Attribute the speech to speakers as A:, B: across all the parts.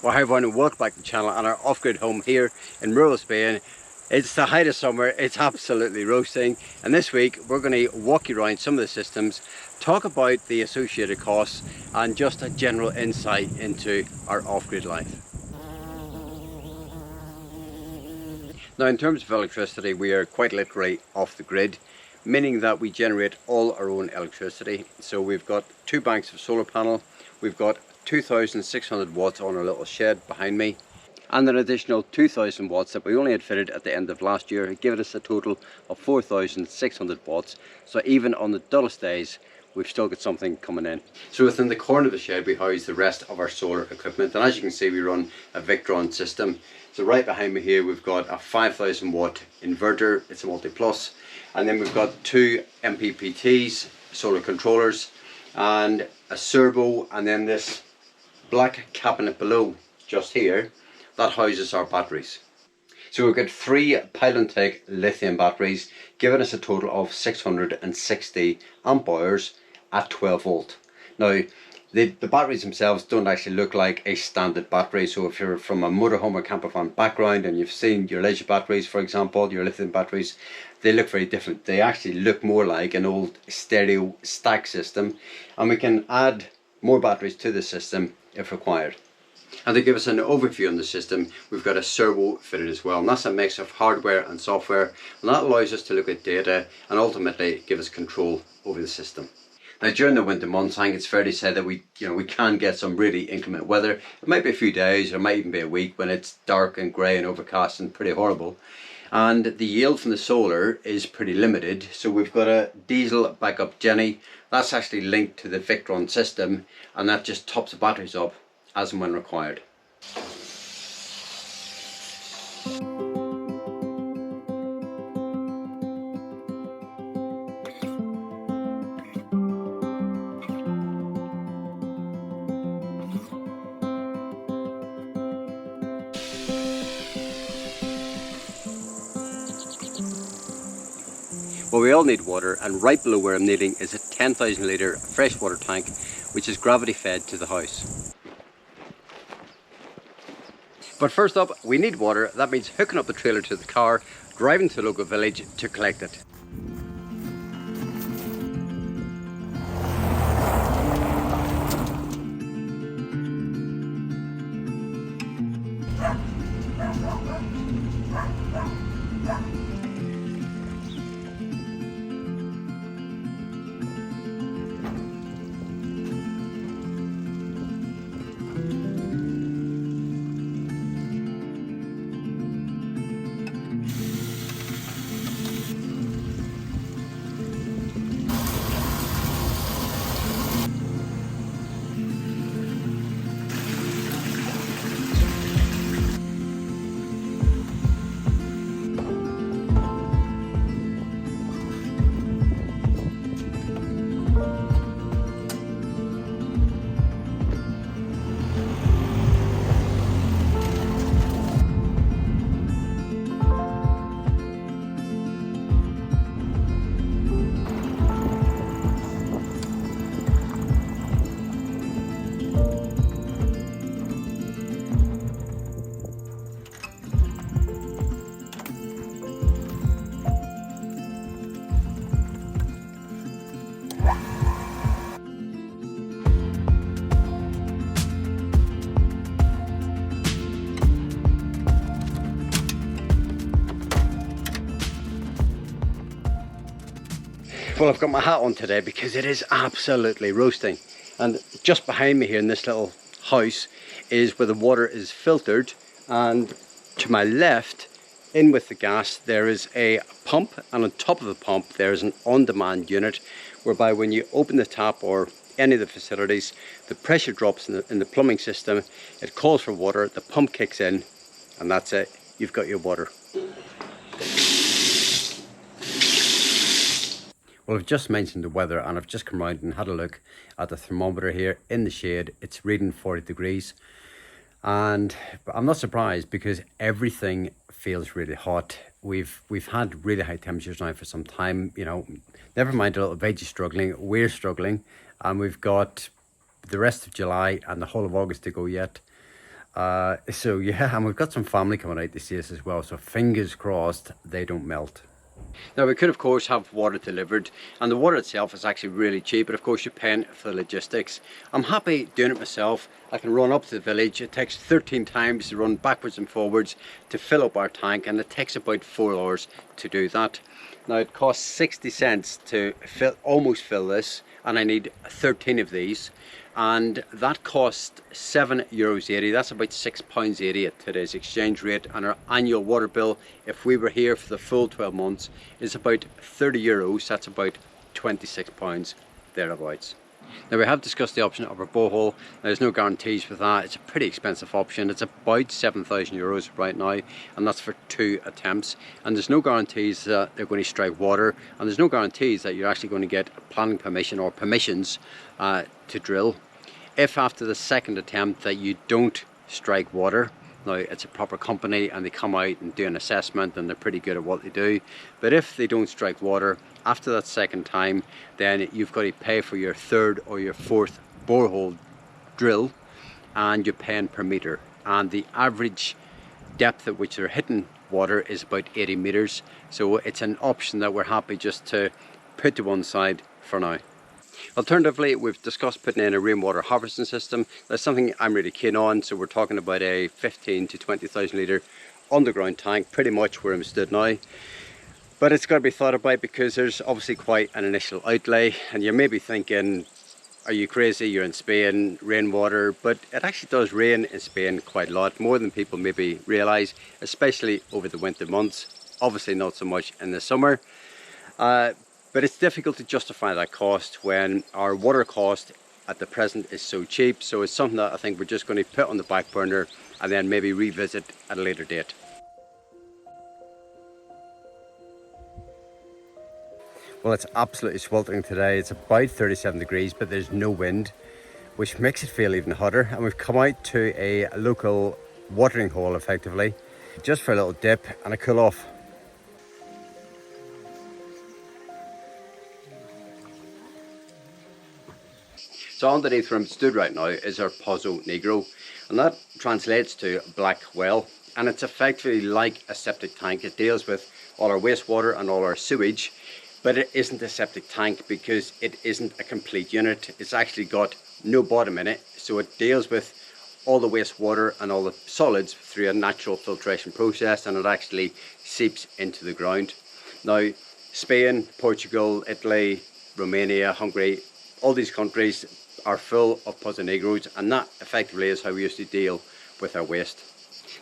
A: Well, hi everyone, and welcome back to the channel and our off-grid home here in rural Spain. It's the height of summer, it's absolutely roasting, and this week we're going to walk you around some of the systems, talk about the associated costs and just a general insight into our off-grid life. Now, in terms of electricity, we are quite literally off the grid, meaning that we generate all our own electricity. So we've got two banks of solar panel, we've got 2,600 watts on our little shed behind me, and an additional 2,000 watts that we only had fitted at the end of last year, giving us a total of 4,600 watts. So even on the dullest days, we've still got something coming in. So within the corner of the shed, we house the rest of our solar equipment, and as you can see, we run a Victron system. So right behind me here, we've got a 5,000 watt inverter. It's a multi-plus, and then we've got two MPPTs, solar controllers, and a servo, and then this black cabinet below, just here, that houses our batteries. So we've got three Pylon-Tech lithium batteries, giving us a total of 660 amp hours at 12 volt. Now, the batteries themselves don't actually look like a standard battery. So if you're from a motorhome or camper van background and you've seen your leisure batteries, for example, your lithium batteries, they look very different. They actually look more like an old stereo stack system, and we can add more batteries to the system if required. And to give us an overview on the system, we've got a servo fitted as well, and that's a mix of hardware and software, and that allows us to look at data and ultimately give us control over the system. Now, during the winter months, I think it's fair to say that we can get some really inclement weather. It might be a few days, or it might even be a week when it's dark and grey and overcast and pretty horrible. And the yield from the solar is pretty limited, so we've got a diesel backup Jenny that's actually linked to the Victron system, and that just tops the batteries up as and when required. Well, we all need water, and right below where I'm kneeling is a 10,000 litre freshwater tank which is gravity fed to the house. But first up, we need water. That means hooking up the trailer to the car, driving to the local village to collect it. Well, I've got my hat on today because it is absolutely roasting, and just behind me here in this little house is where the water is filtered, and to my left, in with the gas, there is a pump, and on top of the pump there is an on-demand unit whereby when you open the tap or any of the facilities, the pressure drops in the plumbing system, it calls for water, the pump kicks in, and that's it, you've got your water. Well, I've just mentioned the weather, and I've just come around and had a look at the thermometer here in the shade. It's reading 40 degrees, and I'm not surprised because everything feels really hot. We've had really high temperatures now for some time, you know, never mind the little veggies struggling, we're struggling, and we've got the rest of July and the whole of August to go yet. So yeah, and we've got some family coming out to see us as well, so fingers crossed they don't melt. Now we could of course have water delivered, and the water itself is actually really cheap, but of course you're paying for the logistics. I'm happy doing it myself. I can run up to the village. It takes 13 times to run backwards and forwards to fill up our tank, and it takes about 4 hours to do that. Now it costs 60 cents to almost fill this, and I need 13 of these, and that cost €7.80. That's about £6.80 at today's exchange rate, and our annual water bill, if we were here for the full 12 months, is about €30. That's about £26 thereabouts. Now we have discussed the option of a borehole. There's no guarantees with that. It's a pretty expensive option. It's about €7,000 right now, and that's for 2 attempts. And there's no guarantees that they're going to strike water, and there's no guarantees that you're actually going to get planning permission or permissions to drill. If after the second attempt that you don't strike water, now it's a proper company and they come out and do an assessment and they're pretty good at what they do, but if they don't strike water after that second time, then you've got to pay for your third or your fourth borehole drill, and you're paying per meter, and the average depth at which they're hitting water is about 80 meters. So it's an option that we're happy just to put to one side for now. Alternatively, we've discussed putting in a rainwater harvesting system. That's something I'm really keen on. So we're talking about a 15 to 20,000 litre underground tank, pretty much where I'm stood now. But it's got to be thought about because there's obviously quite an initial outlay, and you may be thinking, are you crazy? You're in Spain, rainwater. But it actually does rain in Spain quite a lot, more than people maybe realise, especially over the winter months. Obviously not so much in the summer. But it's difficult to justify that cost when our water cost at the present is so cheap. So it's something that I think we're just going to put on the back burner and then maybe revisit at a later date. Well, it's absolutely sweltering today. It's about 37 degrees, but there's no wind, which makes it feel even hotter. And we've come out to a local watering hole effectively, just for a little dip and a cool off. So underneath where I'm stood right now is our Pozo Negro, and that translates to black well, and it's effectively like a septic tank. It deals with all our wastewater and all our sewage, but it isn't a septic tank because it isn't a complete unit. It's actually got no bottom in it, so it deals with all the wastewater and all the solids through a natural filtration process, and it actually seeps into the ground. Now, Spain, Portugal, Italy, Romania, Hungary, all these countries are full of Pozo Negros, and that effectively is how we used to deal with our waste.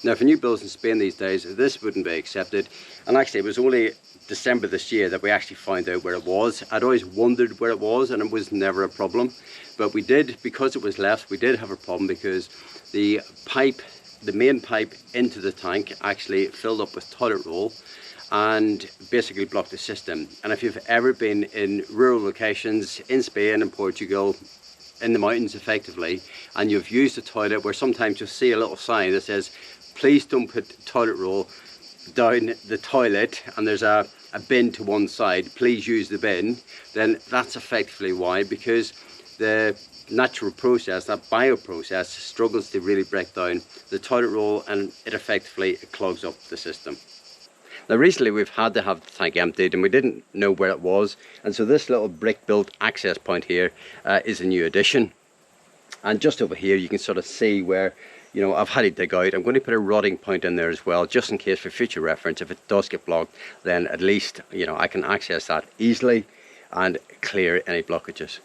A: Now for new builds in Spain these days, this wouldn't be accepted, and actually it was only December this year that we actually found out where it was. I'd always wondered where it was, and it was never a problem, but we did, because it was left, we did have a problem because the pipe, the main pipe into the tank actually filled up with toilet roll and basically blocked the system. And if you've ever been in rural locations in Spain and Portugal, in the mountains effectively, and you've used a toilet where sometimes you'll see a little sign that says, please don't put toilet roll down the toilet, and there's a bin to one side, please use the bin, then that's effectively why, because the natural process, that bioprocess, struggles to really break down the toilet roll, and it effectively clogs up the system. Now recently we've had to have the tank emptied and we didn't know where it was, and so this little brick built access point here is a new addition. And just over here you can sort of see where, you know, I've had to dig out. I'm going to put a rotting point in there as well, just in case for future reference. If it does get blocked, then at least, you know, I can access that easily and clear any blockages.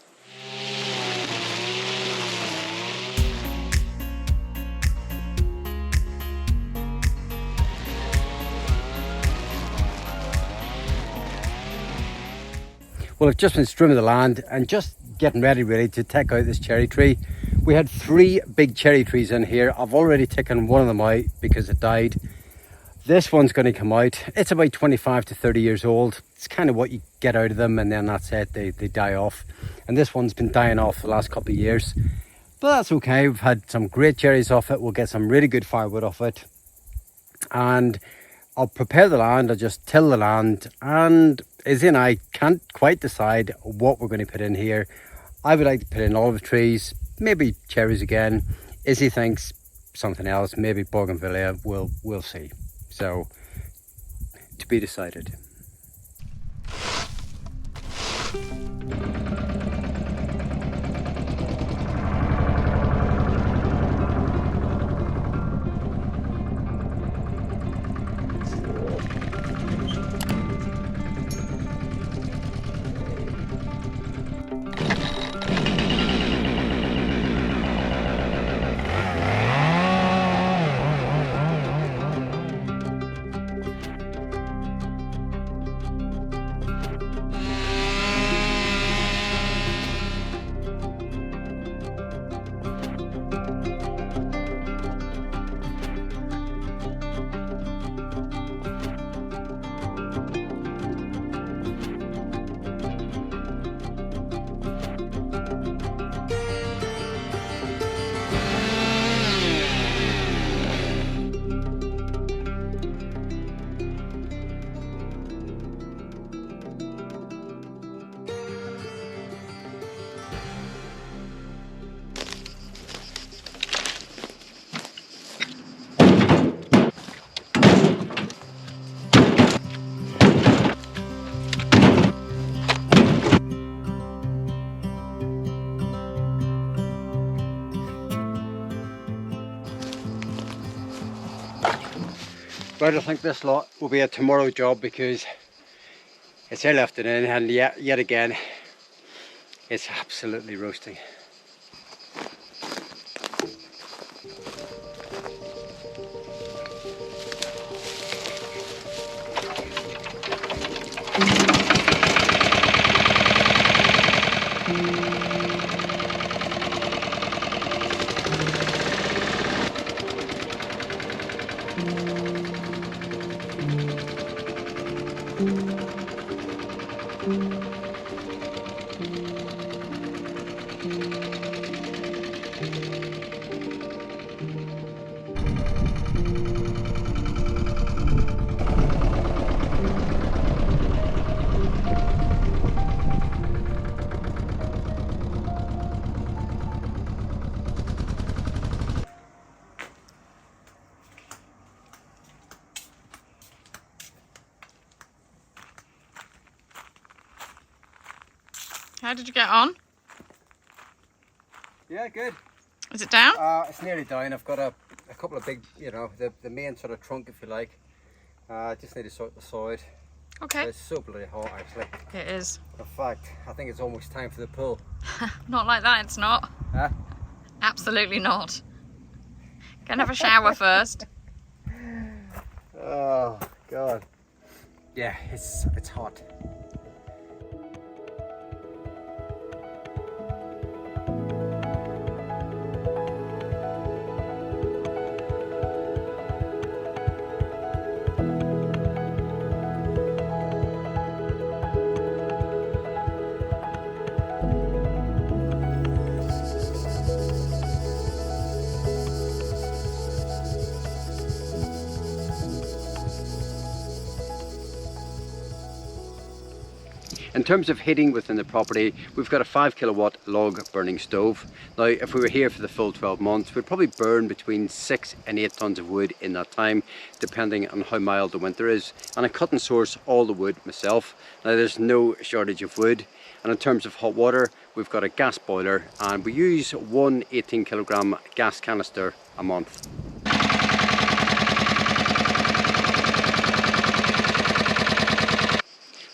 A: Well, I've just been strimming the land and just getting ready really to take out this cherry tree. We had 3 big cherry trees in here. I've already taken one of them out because it died. This one's going to come out. It's about 25 to 30 years old. It's kind of what you get out of them, and then that's it, they die off. And this one's been dying off the last couple of years. But that's okay, we've had some great cherries off it. We'll get some really good firewood off it. And I'll prepare the land, I'll just till the land, and Izzy and I can't quite decide what we're going to put in here. I would like to put in olive trees, maybe cherries again. Izzy thinks something else, maybe bougainvillea, we'll see. So, to be decided. But I think this lot will be a tomorrow job because it's early afternoon and yet again it's absolutely roasting.
B: How did you get on?
A: Yeah, good.
B: Is it down?
A: It's nearly down. I've got a couple of big, you know, the main sort of trunk, if you like. Just need to sort the side.
B: Okay.
A: It's so bloody hot, actually.
B: It is.
A: In fact, I think it's almost time for the pull.
B: Not like that, it's not.
A: Huh?
B: Absolutely not. Go and have a shower first.
A: Oh, God. Yeah, it's hot. In terms of heating within the property, we've got a 5 kilowatt log burning stove. Now, if we were here for the full 12 months, we'd probably burn between 6 and 8 tons of wood in that time, depending on how mild the winter is. And I cut and source all the wood myself. Now, there's no shortage of wood. And in terms of hot water, we've got a gas boiler and we use one 18 kilogram gas canister a month.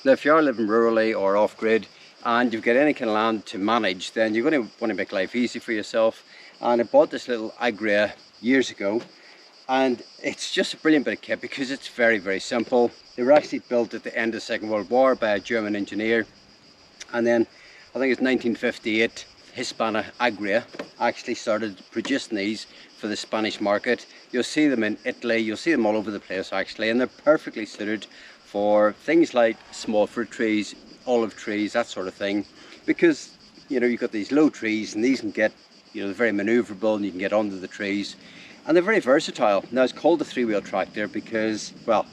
A: Now, if you are living rurally or off-grid and you've got any kind of land to manage, then you're going to want to make life easy for yourself. And I bought this little Agria years ago, and it's just a brilliant bit of kit because it's very, very simple. They were actually built at the end of the Second World War by a German engineer, and then I think it's 1958 Hispana Agria actually started producing these for the Spanish market. You'll see them in Italy, you'll see them all over the place actually, and they're perfectly suited for things like small fruit trees, olive trees, that sort of thing, because you know you've got these low trees and these can get, you know, they're very maneuverable and you can get onto the trees, and they're very versatile. Now, it's called a three-wheel tractor because, well,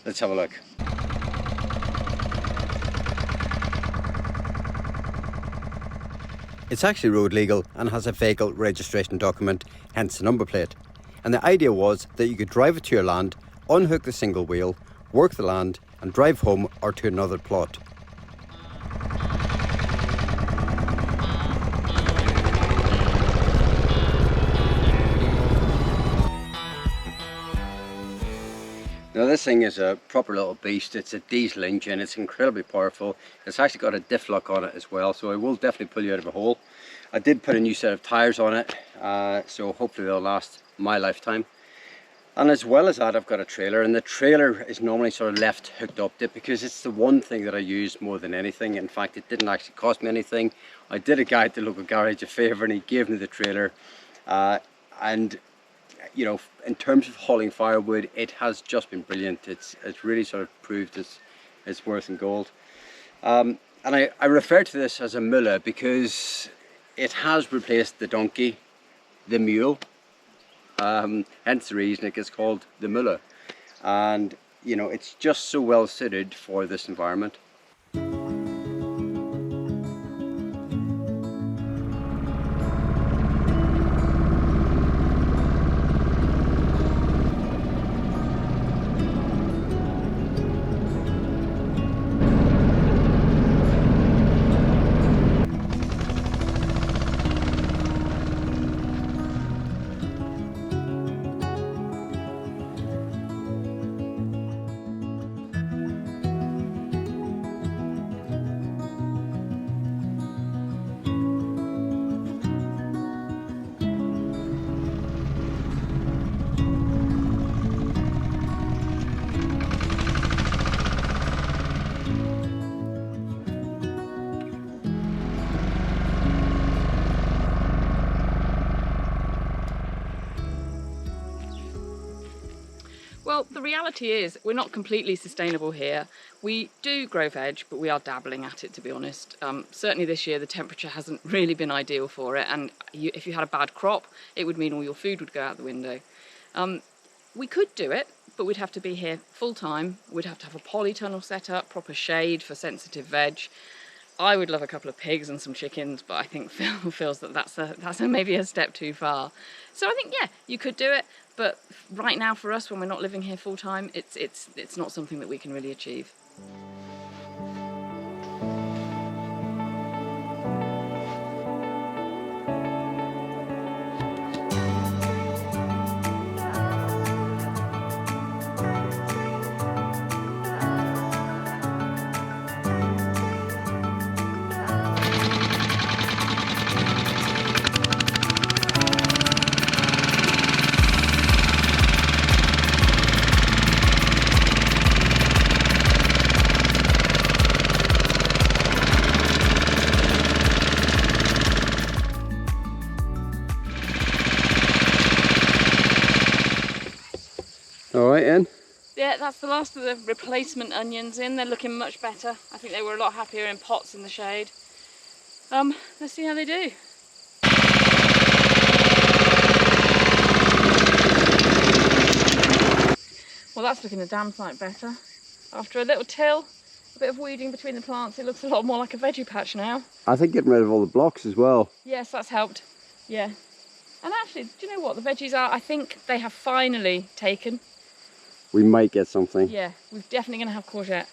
A: let's have a look. It's actually road legal and has a vehicle registration document, hence the number plate. And the idea was that you could drive it to your land, unhook the single wheel, work the land and drive home or to another plot. Now this thing is a proper little beast. It's a diesel engine, it's incredibly powerful. It's actually got a diff lock on it as well, so it will definitely pull you out of a hole. I did put a new set of tyres on it, so hopefully they'll last my lifetime. And as well as that, I've got a trailer, and the trailer is normally sort of left hooked up to it because it's the one thing that I use more than anything. In fact, it didn't actually cost me anything. I did a guy at the local garage a favour and he gave me the trailer. And you know, in terms of hauling firewood, it has just been brilliant. It's really sort of proved its worth in gold. And I refer to this as a mullah because it has replaced the donkey, the mule, hence the reason it gets called the mullah. And you know, it's just so well suited for this environment.
B: Well, the reality is we're not completely sustainable here. We do grow veg, but we are dabbling at it, to be honest. Certainly this year the temperature hasn't really been ideal for it, and if you had a bad crop, it would mean all your food would go out the window. We could do it, but we'd have to be here full time. We'd have to have a polytunnel set up, proper shade for sensitive veg. I would love a couple of pigs and some chickens, but I think Phil feels that that's maybe a step too far. So I think, yeah, you could do it, but right now for us, when we're not living here full time, it's not something that we can really achieve.
A: All right, Anne?
B: Yeah, that's the last of the replacement onions in. They're looking much better. I think they were a lot happier in pots in the shade. Let's see how they do. Well, that's looking a damn sight better. After a little till, a bit of weeding between the plants, it looks a lot more like a veggie patch now.
A: I think getting rid of all the blocks as well.
B: Yes, that's helped. Yeah. And actually, do you know what? The veggies are, I think they have finally taken.
A: We might get something.
B: Yeah, we're definitely going to have courgette.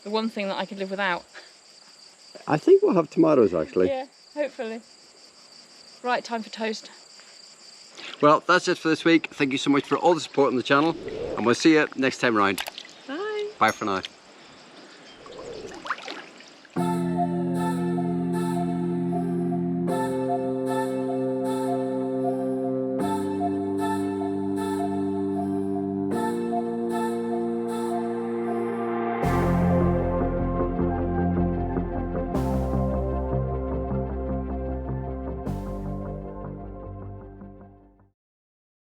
B: The one thing that I could live without.
A: I think we'll have tomatoes actually.
B: Yeah, hopefully. Right, time for toast.
A: Well, that's it for this week. Thank you so much for all the support on the channel, and we'll see you next time round.
B: Bye.
A: Bye for now.